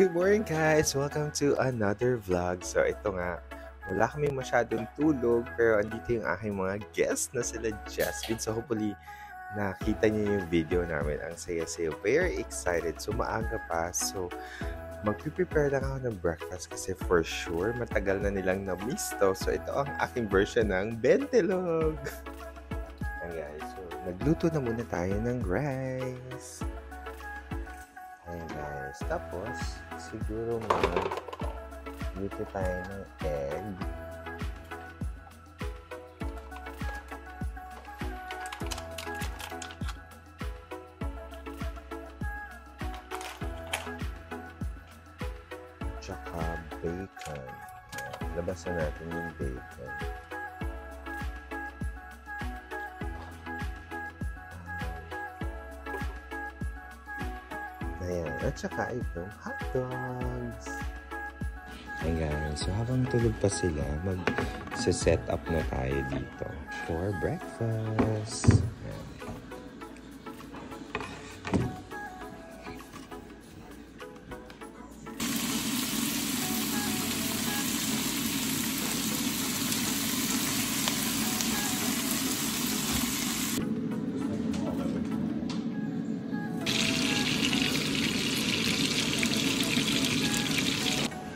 Good morning guys! Welcome to another vlog. So ito nga, wala kaming masyadong tulog pero andito yung aking mga guests na sila Jasmine. So hopefully nakita niyo yung video namin. Ang saya-saya. Very excited. So maaga pa. So magpiprepare lang ako ng breakfast kasi for sure matagal na nilang na-miss to. So ito ang aking version ng bentelog. Ayan guys. So nagluto na muna tayo ng rice. Ayan guys, tapos siguro dito tayo ng egg. Tsaka bacon. Labasan natin yung bacon. Ayan. At saka itong hotdogs. Ayan guys. So habang tulog pa sila, mag-set up na tayo dito for breakfast. Ayan.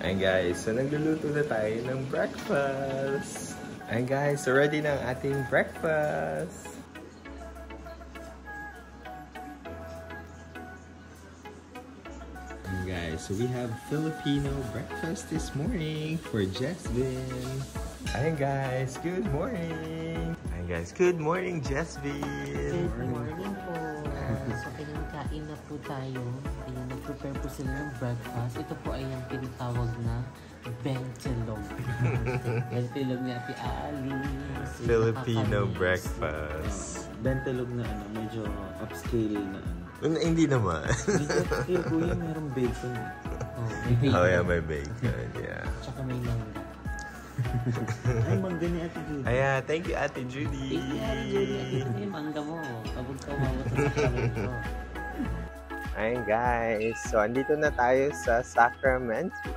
Ayan guys, so nagluluto na tayo ng breakfast. Ayan guys, so ready na ang ating breakfast. Ayan guys, so we have Filipino breakfast this morning for Jasmine. Ayan guys, good morning. Ayan guys, good morning Jasmine. Good morning po. So, pinagkain na po tayo. Ayan, nag-prepare po sila ng breakfast. Ito po ay yung tinatawag na bentelog. Bentelog ni Ate Alice. Filipino breakfast. Bentelog na medyo upscale na Hindi naman. Medyo upscale po yun, merong bacon. Oh, may bacon. Oh yeah, may bacon. Yeah. Tsaka may mangga. Ay, mangga ni Ate Judy. Ayan, thank you Ate Judy. Thank you, Ate Judy. Ate, may mangga mo. Kapag kawawa sa Sacramento. Ayan guys, so andito na tayo sa Sacramento.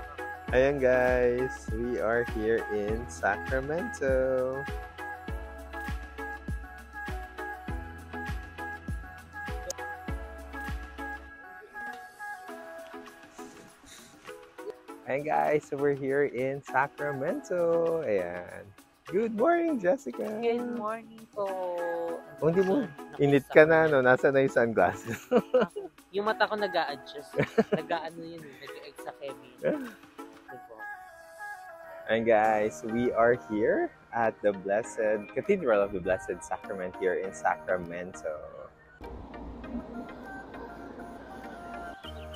Ayan guys, we are here in Sacramento. Ayan guys, so we're here in Sacramento. Ayan. Good morning, Jessica. Good morning po. Oh, hindi mo, init ka na, no? Nasa na yung sunglasses? Yung mata ko nag-a-adjust. Nag-a-ano yun, nag-exakemi. Diba? And guys, we are here at the Blessed Cathedral of the Blessed Sacrament here in Sacramento.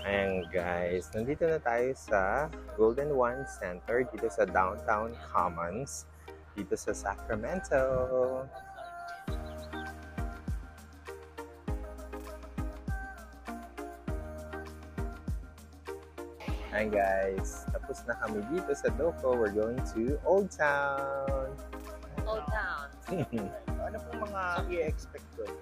Ayan guys, nandito na tayo sa Golden Wine Center dito sa Downtown Commons dito sa Sacramento. Ayan guys, tapos na kami dito sa Doco. We're going to Old Town. Old Town. Ano pong mga i-expect doon?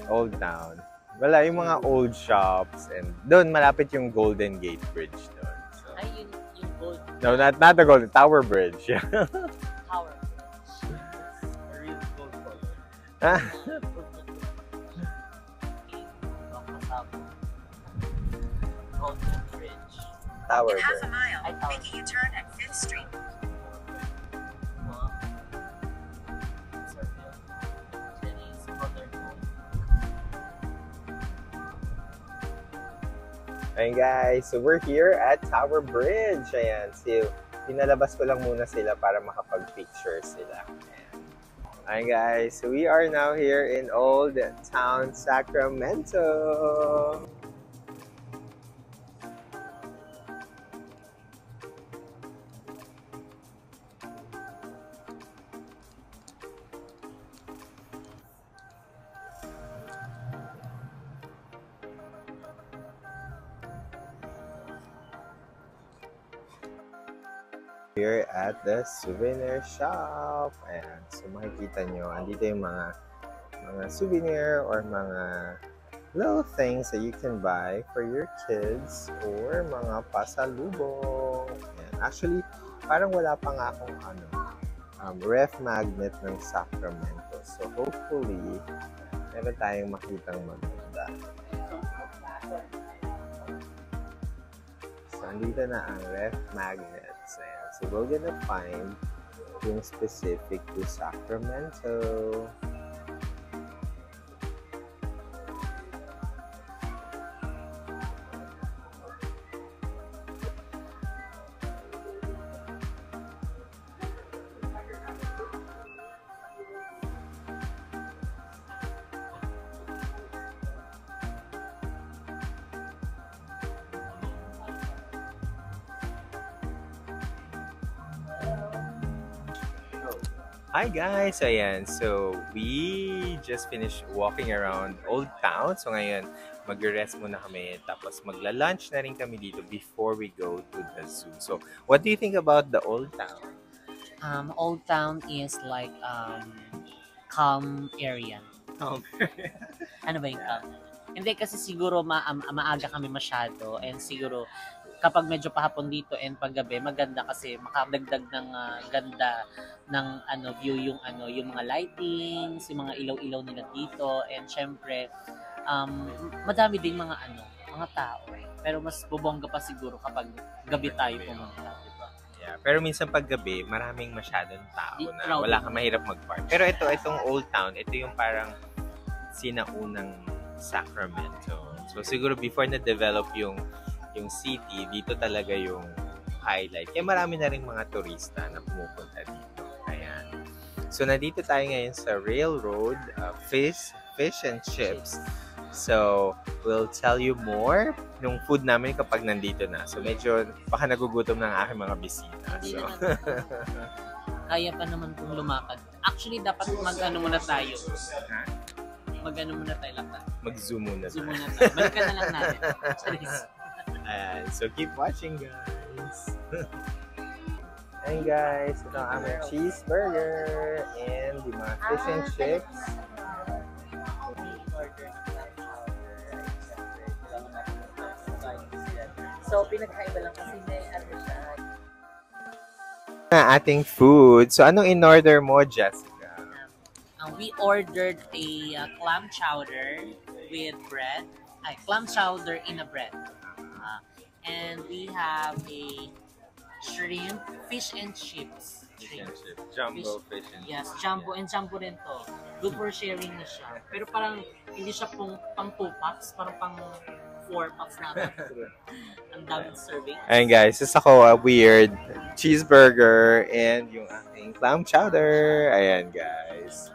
Old Town. Wala, yung mga old shops and doon malapit yung Golden Gate Bridge doon. So, Ay, yung gold no, not the Golden Tower Bridge. tower. Real gold coin. Golden Bridge. Tower In half a Bridge. mile, Ay, tower. make a U-turn at 5th Street. Ayan guys, so we're here at Tower Bridge. Ayan, so pinalabas ko lang muna sila para makapag-picture sila. Ayan guys, so we are now here in Old Town Sacramento. Here at the souvenir shop. Ayan. So makikita nyo, andito yung mga souvenir or mga little things that you can buy for your kids or mga pasalubong. Ayan. Actually, parang wala pa nga akong ref magnet ng Sacramento. So, hopefully, meron tayong makitang maganda. So, andito na ang ref magnets. Ayan. So, we're gonna find yung specific to Sacramento. Hi guys! So ayan, so we just finished walking around Old Town. So ngayon, mag-rest muna kami. Tapos magla-lunch na rin kami dito before we go to the zoo. So what do you think about the Old Town? Old Town is like calm area. Ano ba yung calm? Hindi kasi siguro maaga kami masyado and siguro kapag medyo pahapon dito and paggabi maganda kasi makadagdag ng ganda ng view yung mga lightings, yung mga ilaw-ilaw nila dito and syempre madami ding mga mga tao. Pero mas bubongga pa siguro kapag gabi tayo pumunta, diba? Yeah, pero minsan pag gabi, maraming masyadong tao na Crowded. wala kang mahirap mag-park. Pero itong Old Town, ito yung parang sinaunang Sacramento. So siguro before na-develop yung city, dito talaga yung highlight. Kaya marami na rin mga turista na pumupunta dito. Ayan. So nandito tayo ngayon sa railroad, fish and chips. So we'll tell you more nung food namin kapag nandito na. So medyo baka nagugutom ng aking mga bisita. Hindi So, naman. Kaya pa naman kung lumakad. Actually, dapat muna tayo. Muna tayo lang tayo. mag-zoom muna Zoom tayo. muna tayo. Balikan na lang natin. Charis. Ayan. So keep watching, guys. Ayan, guys. Ito ang aming cheeseburger and the mga fish and chips. So, pinagkaiba lang kasi may siya. Na ating food. So anong in-order mo, Jessica? We ordered a clam chowder with bread. Clam chowder in a bread. And we have a shrimp, fish and chips. Jumbo fish and Yes, jumbo and jumbo rin to. Good for sharing na siya. Pero parang hindi siya pang 2 packs, parang pang 4 packs na. Ang daming serving. Ayan, guys. Isa ko a weird cheeseburger and yung aking clam chowder. Ayan, guys.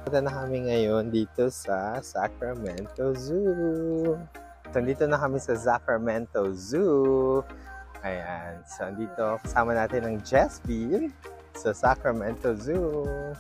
Punta na kami ngayon dito sa Sacramento Zoo. So, dito na kami sa Sacramento Zoo. Ayan. So, dito kasama natin ang Jessville sa Sacramento Zoo.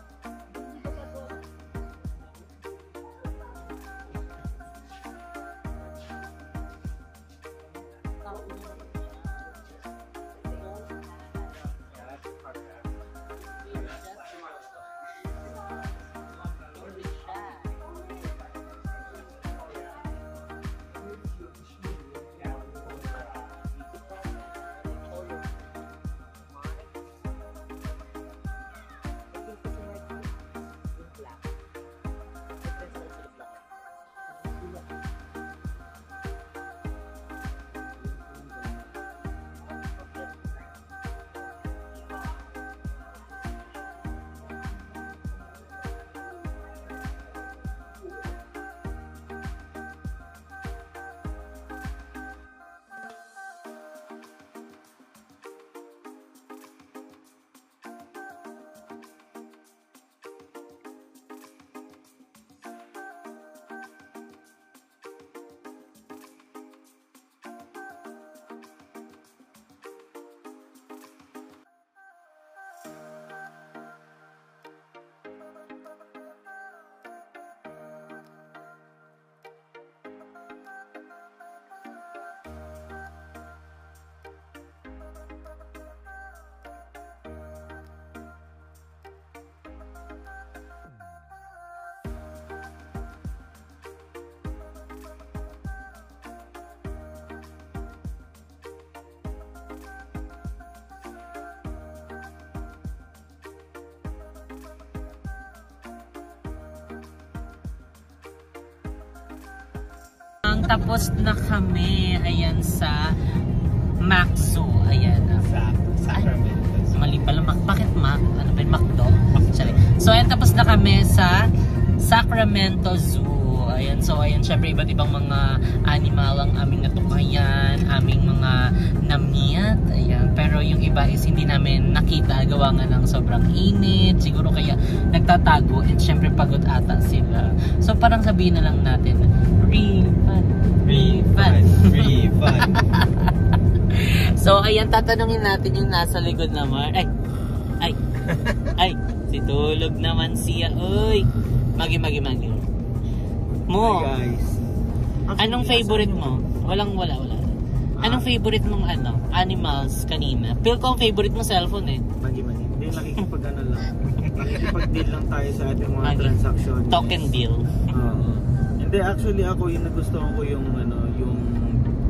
Tapos na kami, ayan, sa Maxo. Ayan. Sacramento. Mali pala, bakit Mac? Ano ba yung McDo? Sorry. So, ayan, tapos na kami sa Sacramento Zoo. Ayan, so, ayan, syempre, iba't ibang mga animal ang aming natukayan, aming mga namiyat. Ayan, pero yung iba is hindi namin nakita, gawa nga ng sobrang init. Siguro kaya nagtatago and syempre pagod ata sila. So, parang sabihin na lang natin, Free fun. So, ayan, tatanungin natin yung nasa likod naman. Ay, situlog naman siya. Uy, magi. Mo, Hi guys. anong favorite mo? Wala. Anong favorite mong animals kanina? Feel ko ang favorite mo cellphone eh. Magi. Hindi, nakikipag-ano lang. Nakikipag-deal lang tayo sa ating mga Magi. transaction. Talk and deal. Oo. Hindi, actually ako yung nagustuhan ko yung yung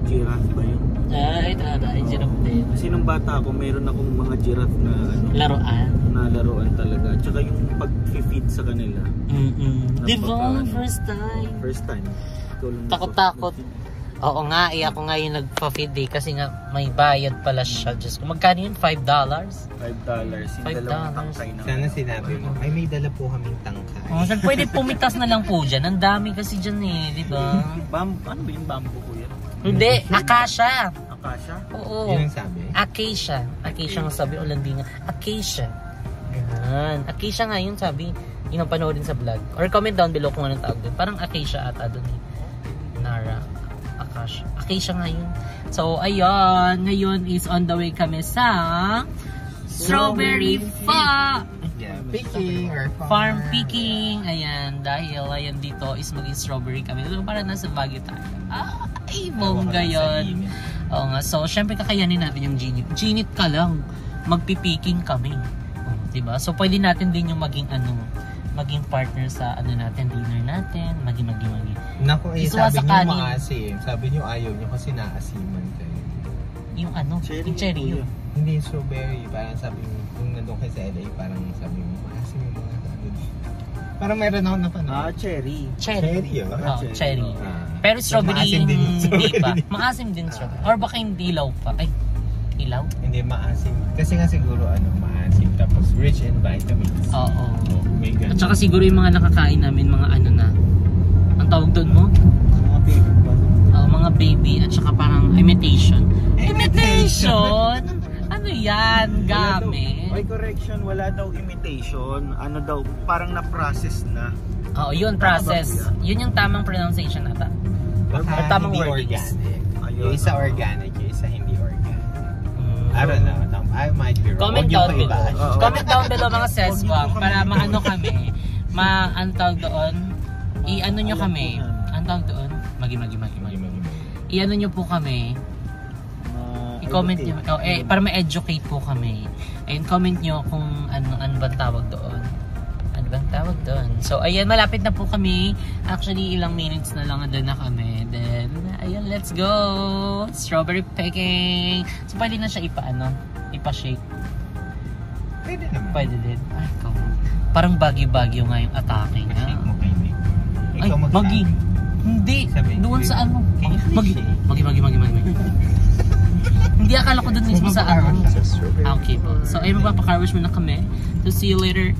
giraffe ba yun? Ay, giraffe din. Kasi nung bata ako, meron akong mga giraffe na Laruan. na laruan talaga. Tsaka yung pag-feed sa kanila. Diba? First time. First time. Takot-takot. Oo nga, ako nga yung nagpa-feed eh. Kasi nga may bayad pala siya. Diyos ko, magkano yun? $5? $5. Yung $5. dalawang tangkay na. Sana sinabi mo, ay may dala po kaming tangkay. Oh, saan pwede pumitas na lang po dyan? Ang dami kasi dyan eh, di ba? Ano ba yung bamboo ko yan? Hindi, acacia. Acacia? Oo. Yun ang sabi? Acacia. Acacia nga sabi, Olandinga. Acacia. Yan. Acacia nga yun sabi. Yun ang panoodin sa vlog. Or comment down below kung anong tawag doon. Parang acacia ata doon eh. Nara. Acacia nga yun. So, ayun. Ngayon is on the way kami sa Strawberry Farm. Yeah, picking or Farm picking. Ayan. Dahil ayan dito is maging strawberry kami. So, para nasa Baguio tayo. Ay, bongga yun. Oo nga. So, syempre kakayanin natin yung Ginit. Ginit ka lang. Magpipiking kami. Diba? So, pwede natin din yung maging maging partner sa natin, dinner natin, magi. Naku, Isuwa sabi sa niyo kanin. maasim. Sabi niyo ayaw niyo kasi naasiman kayo. Yung yung cherry yun. Hindi yung strawberry. Parang sabi niyo, kung nandun kayo sa LA, parang sabi niyo, maasim yung mga parang meron ako napanood. Cherry. Cherry. Cherry, Oh, cherry. Ah. Pero strawberry Maasim din yung hindi pa. strawberry. Maasim din strawberry. Or baka hindi ilaw pa. Ay, ilaw? Hindi maasim. Kasi nga siguro maasim. Tapos rich in vitamins. Oo. May ganun. At saka siguro yung mga nakakain namin, mga na. Ang tawag doon mo? Mga baby pa. Mga baby at saka parang imitation. Imitation? Ano yan? Game? May correction, wala daw imitation. Ano daw, parang na-process na. Oo, yun, process. Yun yung tamang pronunciation nata. Baka tamang hindi wordings. organic. Ayun. Yung isa organic, yung isa hindi organic. I don't know. I might be wrong. Comment Huwag down yung below. paibahan. Comment down below mga seswag para maano kami. Ang tawag doon. I-ano nyo kami. Ang tawag doon. Magi. I-ano nyo po kami. I-comment nyo. Para ma-educate po kami. And comment nyo kung ano bang tawag doon. So, ayan, malapit na po kami. Actually, ilang minutes na lang doon na kami. Then, ayan, let's go! Strawberry picking! So, pwede na siya ipa-shake. Pwede naman. Pwede din. Ay, ikaw. Parang bagyo-bagyo nga yung atake nga. Shake mo kay Nick. Ay, Ikaw Magi. Hindi. Doon sa ano. Magi. Hindi, akala ko doon mismo sa ano. Sa strawberry. Okay po. So, ay magpapakarwash muna kami. So, see you later.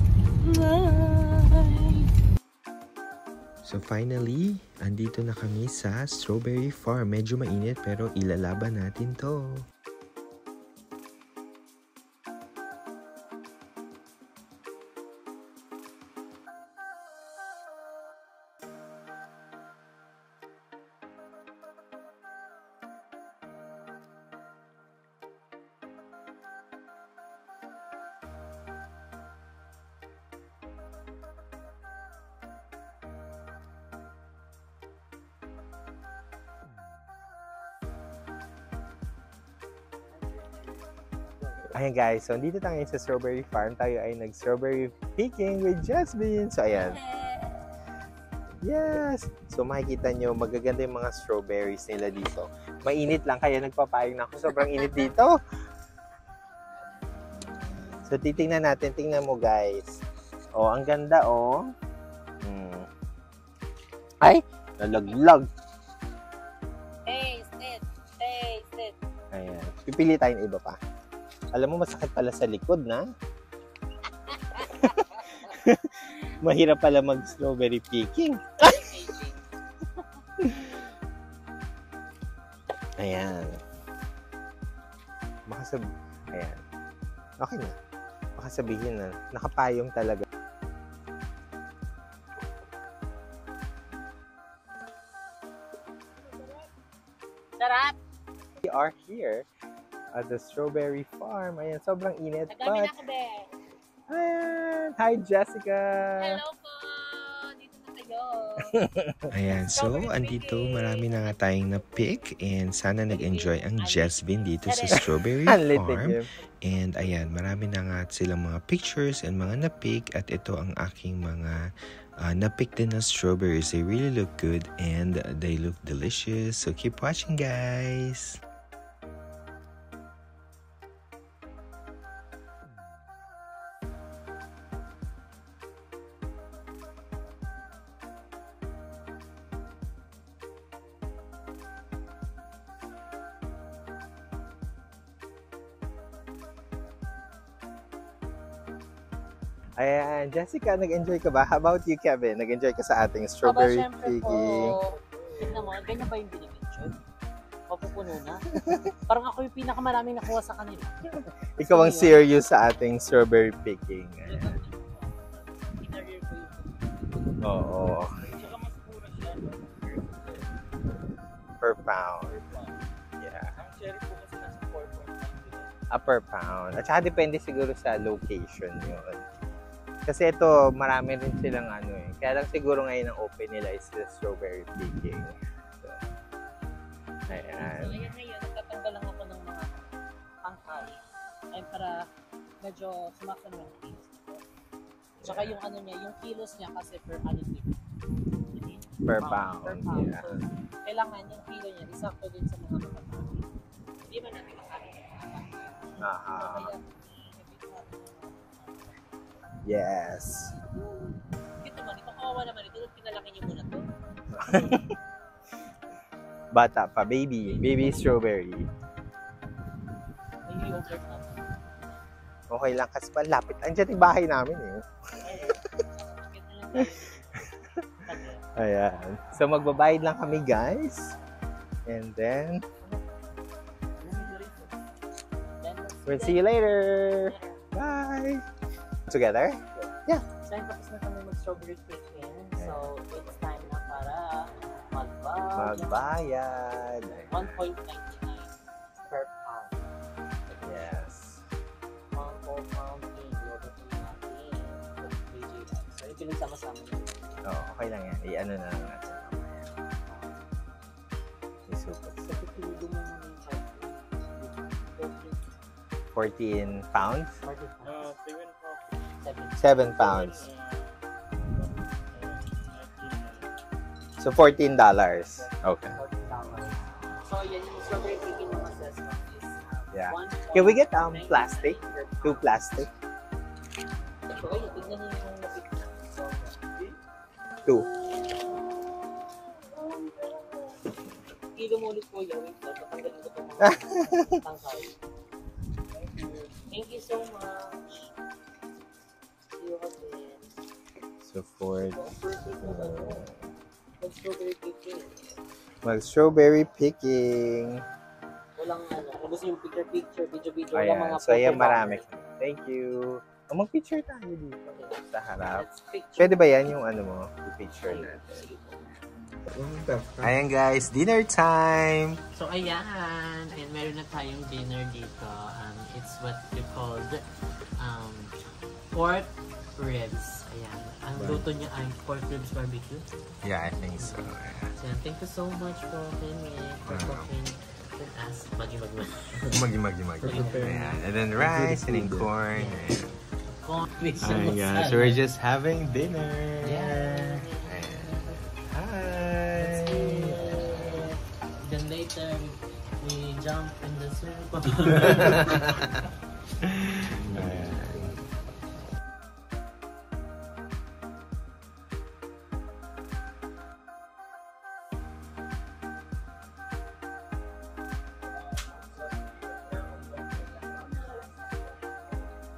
So finally, andito na kami sa Strawberry Farm. Medyo mainit pero ilalaban natin to. Ayan guys, so dito tayo sa Strawberry Farm. Tayo ay nag-strawberry picking with Jasmine. So ayan. Yes! So makikita nyo, magaganda yung mga strawberries nila dito. Mainit lang kaya nagpapayong na ako. Sobrang init dito. So titingnan natin. Tingnan mo guys. Oh, ang ganda oh. Ay! Nalaglag. Taste it. Ayan. Pipili tayo ng iba pa. Alam mo, masakit pala sa likod na. Mahirap pala mag-strawberry picking. Ayan. Ayan. Okay na. Baka sabihin na, nakapayong talaga. Sarap! We are here at the Strawberry Farm. Ayan, sobrang init. Nagami na But, ako, be. ayan. Hi, Jessica! Hello po! Dito na kayo. Ayan, so andito marami na nga tayong na-pick and sana nag-enjoy ang Jasmine dito sa Strawberry Farm. And ayan, marami na nga silang mga pictures and mga na-pick at ito ang aking mga na-pick din na strawberries. They really look good and they look delicious. So keep watching guys! Ayan, Jessica, nag-enjoy ka ba? How about you, Kevin? Nag-enjoy ka sa ating strawberry picking? Tignan mo, ganyan ba yung binibidyo? Mapupuno na. Parang ako yung pinakamaraming nakuha sa kanila. Ikaw ang serious sa ating strawberry picking. Ayan. Inarrier ko yun. Oo. Tsaka mas mura siya. Per pound. Yeah. Ang cherry po kasi nasa 4.9. Per pound. At saka depende siguro sa location yun. Kasi ito, marami rin silang ano eh. Kaya lang siguro ngayon ang open nila is the strawberry picking. So, ayan. So, ngayon, nagtatanggal lang ako ng mga pangkal. Ay, para medyo sumaksan yung taste. Tsaka yung ano niya, yung kilos niya kasi per ano niya. Per pound. Per pound. Yeah. So, kailangan yung kilo niya, isakto din sa mga makakain. Hindi ba natin makain? Aha. Kaya, Yes. ito man, ito kawawa naman ito. Pinalaki niyo muna to. Bata pa, baby. Baby strawberry. May yogurt na. Okay lang kasi malapit. Andiyan yung bahay namin eh. Ayan. So magbabayad lang kami guys. And then, We'll see you later. Bye. Together? So, tapos na kami mag-strawberry picking. So, it's time na para Magbayad. 1.99 per pound. Yes. 1 pound kilo. So, ito yung sama-sama. Oo, okay lang yan. I-ano na lang natin mamaya. Isupot. Sa pipilido mo naman yung 14 pounds? 7 7 pounds. So, $14. Okay. $14. So, yan yung strawberry picking ng assessment is Yeah. 1.99 Can we get plastic? per pound. 2 plastic? So, ayun, tignan niyo yung napit na. So, 2. kilo mo ulit po yun. So, tatanggalin ko itong mga tangkay. Thank you so much. See you again. So, for Strawberry picking. mag-strawberry picking. Walang ano. Kung gusto yung picture, video. Ayan. Walang mga So, ayan, photo marami. banners. Thank you. Mag-picture tayo dito. Sa harap. Let's picture. Pwede ba yan yung ano mo? I-picture natin. Ayan guys, dinner time! So, ayan. And meron na tayong dinner dito. It's what you called pork ribs. Ayan. Ang luto niya ay pork ribs barbecue. Yeah, I think so. So, thank you so much for cooking with us. Magi. Ayan. And then rice and then corn. Ayan. Ayan. So we're just having dinner. Yeah. Ayan. Hi! Then later, we jump in the soup. Ayan.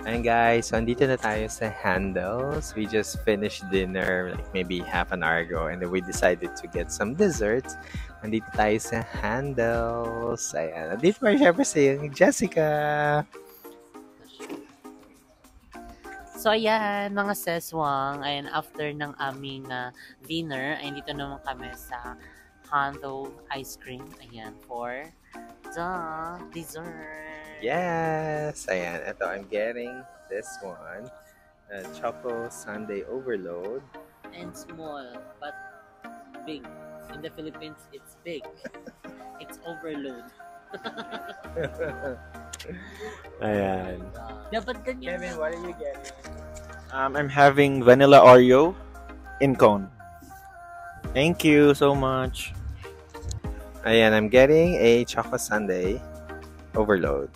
And guys, so andito na tayo sa Handles. We just finished dinner like maybe half an hour ago and then we decided to get some desserts. Andito tayo sa Handles. Ayan. Andito pa syempre si Jessica. So, ayan, mga seswang. Ayan, after ng aming dinner, ayan, dito naman kami sa Handle Ice Cream. Ayan, for the dessert. Yes! Ayan. Ito, I'm getting this one. Choco Sundae Overload. And small, but big. In the Philippines, it's big. It's overload. Ayan. Dapat ganyan. Kevin, what are you getting? I'm having vanilla Oreo in cone. Thank you so much. Ayan, I'm getting a Choco Sundae Overload.